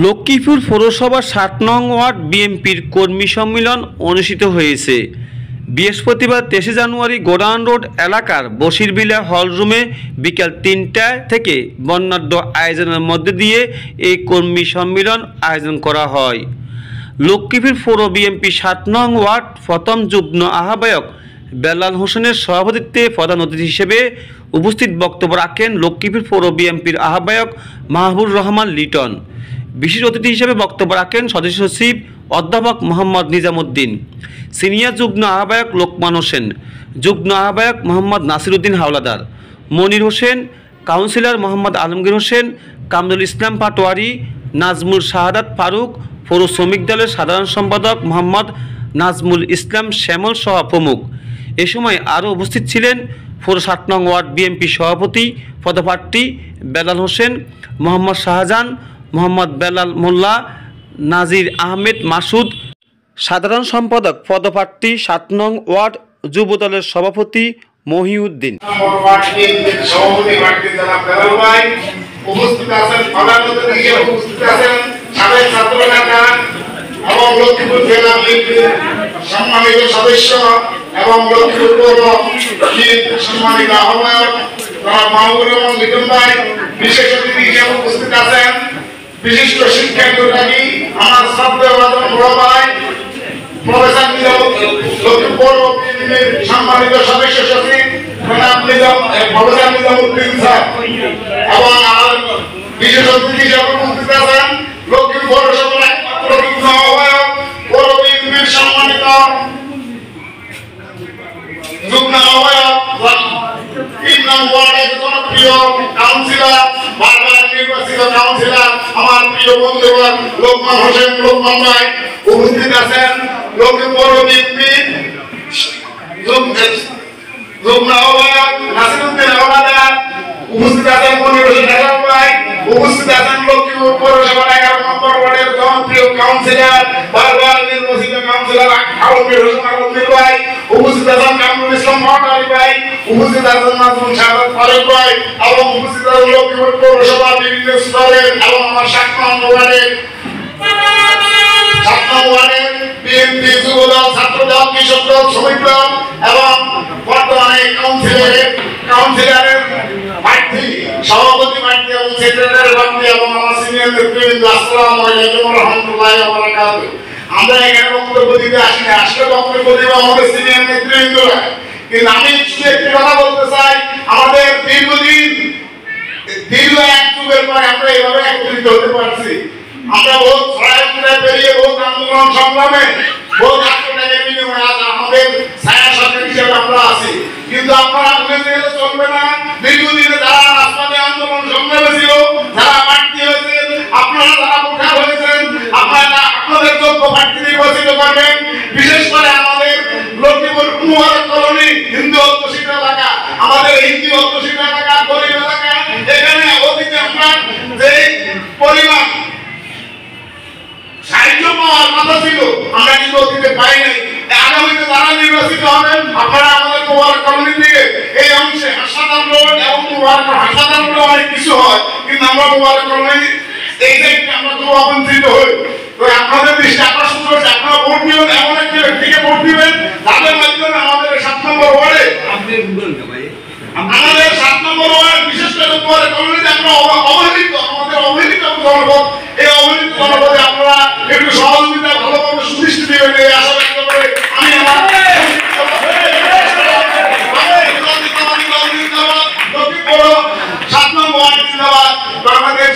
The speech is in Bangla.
লক্ষ্মীপুর পৌরসভার ৭ নং ওয়ার্ড বিএনপির কর্মী সম্মেলন অনুষ্ঠিত হয়েছে। বৃহস্পতিবার ২৩ জানুয়ারি গোডাউন রোড এলাকার বশিরবিলা হলরুমে বিকেল ৩টা থেকে বর্ণাঢ্য আয়োজনের মধ্যে দিয়ে এই কর্মী সম্মেলন আয়োজন করা হয়। লক্ষ্মীপুর পৌর বিএনপি ৭ নং ওয়ার্ড প্রথম যুগ্ম আহ্বায়ক বেলাল হোসেনের সভাপতিত্বে প্রধান অতিথি হিসেবে উপস্থিত বক্তব্য রাখেন লক্ষ্মীপুর পৌর বিএনপির আহ্বায়ক মাহবুর রহমান লিটন। বিশেষ অতিথি হিসেবে বক্তব্য রাখেন সদস্য সচিব অধ্যাপক মোহাম্মদ নিজামুদ্দিন, সিনিয়র যুগ্ম আহ্বায়ক লোকমান হোসেন, যুগ্ম আহ্বায়ক মোহাম্মদ নাসিরউদ্দিন হাওলাদার, মনির হোসেন, কাউন্সিলর মোহাম্মদ আলমগীর হোসেন, কামরুল ইসলাম পাটোয়ারি, নাজমুল শাহাদাত ফারুক, পৌর শ্রমিক দলের সাধারণ সম্পাদক মোহাম্মদ নাজমুল ইসলাম শ্যামল সহ প্রমুখ। এ সময় আরও উপস্থিত ছিলেন পৌর ৭ নং ওয়ার্ড বিএনপি সভাপতি পদপ্রার্থী বেলাল হোসেন, মোহাম্মদ শাহজাহান, মোহাম্মদ বেলাল মোল্লা, নাজির আহমেদ মাসুদ, সাধারণ সম্পাদক পদপ্রার্থী ৭ নং ওয়ার্ড যুবদলের সভাপতি মহিউদ্দিন। এবং লক্ষ্মীপুর জেলা বিএনপির সম্মানিত সদস্য এবং লক্ষ্মীপুর পৌর সম্মানিত আহ্বায়ক মাহবুর রহমান লিটন ভাই, বিশেষ অতিথি হিসেবে উপস্থিত আছেন বিশিষ্ট শিক্ষার্থী আমার শ্রদ্ধেয় বড় ভাই প্রফেসর লক্ষ্মীপুর পৌর বিএনপির সম্মানিত সদস্য সচিব প্রফেসর নিজামুদ্দিন স্যার এবং আমার বিশেষ অতিথি হিসেবে উপস্থিত আছেন লক্ষ্মীপুর পৌরসভার সম্মানিত যুগ্ম আহ্বায়ক ৩ নং ওয়ার্ডের জনপ্রিয় কাউন্সিলর, বারবার নির্বাচিত কাউন্সিলর আমার প্রিয় বন্ধুগণ লোকমান হোসেন লোকমান ভাই উপস্থিত আছেন। লক্ষ্মীপুর বিএনপি যুগ্ম আহ্বায়ক নাসিরউদ্দিন হাওলাদার উপস্থিত আছেন, মনির হোসেন ভাই উপস্থিত আছেন লক্ষ্মীপুর পৌরসভার ১১ নম্বর ওয়ার্ডের জনপ্রিয় কাউন্সিলর, বারবার নির্বাচিত কাউন্সিলর আলমগীর হোসেন আলমগীর ভাই উপস্থিত আছেন, কামরুল ইসলাম পাটোয়ারি ভাই উপস্থিত আছেন, নাজমুল শাহাদাত ফারুক ভাই এবং উপস্থিত আছেন লক্ষ্মীপুর পৌরসভার বিভিন্ন স্তরের এবং আমার ৭ নং ওয়ার্ডের বিএনপি যুবদল, ছাত্রদল, কৃষক দল, শ্রমিক দল এবং বর্তমানে কাউন্সিলরের প্রার্থী, সভাপতি প্রার্থী এবং সেক্রেটারি প্রার্থী এবং আমার সিনিয়র নেতৃবৃন্দ, আসসালামু আলাইকুম ওয়া রাহমাতুল্লাহি ওয়া বারাকাতুহু। আমরা এখানে বক্তব্য দিতে আসিনি, আসলে বক্তব্য দেব আমাদের সিনিয়র নেতৃবৃন্দরা। কিন্তু আমি শুধু একটি কথা বলতে চাই, আমাদের দীর্ঘ এক যুগের পরে আমরা এভাবে একত্রিত হতে পারছি। আমরা বহুত ছড়ায় পেরিয়ে বহুত আন্দোলন সংগ্রামে বহুত আত্মত্যাগের বিনিময়ে আজ আমাদের ছায়া সরকার হিসেবে আমরা আছি। কিন্তু আপনারা ভুলে গেলে চলবে না, দীর্ঘদিনে যারা রাজপথে আন্দোলন সংগ্রামে ছিল, যারা প্রার্থী হয়েছেন, আপনারা যারা উঠা হয়েছেন, আপনারা আপনাদের যোগ্য প্রার্থী নির্বাচিত করবেন। বিশেষ করে আমাদের লক্ষ্মীপুর মুবারক কলোনি হিন্দু অধ্যুষিত এলাকা, আমাদের হিন্দু অধ্যুষিত এলাকা, গরিব এলাকা, এখানে অতীতে আমরা যে পরিমাণ সাহায্য পাওয়ার কথা ছিল আমরা কিন্তু অতীতে পাই নাই। আগামীতে যারা নির্বাচিত হবেন আপনারা আমাদের মুবারক কলোনি থেকে এই অংশে হাসপাতাল রোড এবং মুবারক হাসপাতাল রোড অনেক কিছু হয়, কিন্তু আমরা মুবারক কলোনি এই সাইডে আমরা খুব অবঞ্চিত হই। তো আপনাদের দৃষ্টি আকর্ষণ করছে, আপনারা ভোট দিবেন, এমন একটি ব্যক্তিকে ভোট দিবেন যাদের মাধ্যমে আমাদের ৭ নম্বর ওয়ার্ডে আমাদের ৭ নম্বর ওয়ার্ড বিশেষ করে মুবারক কলোনিতে আমরা অবহেলিত, আমাদের অবহেলিত জনপদ, এই অবহেলিত জনপদে আপনারা একটু সহযোগিতা ভালোভাবে সুদৃষ্টি দেবেন এই আশা ব্যক্ত করে আমি আমার ৭ নম্বর ওয়ার্ড জিন্দাবাদ, বাংলাদেশ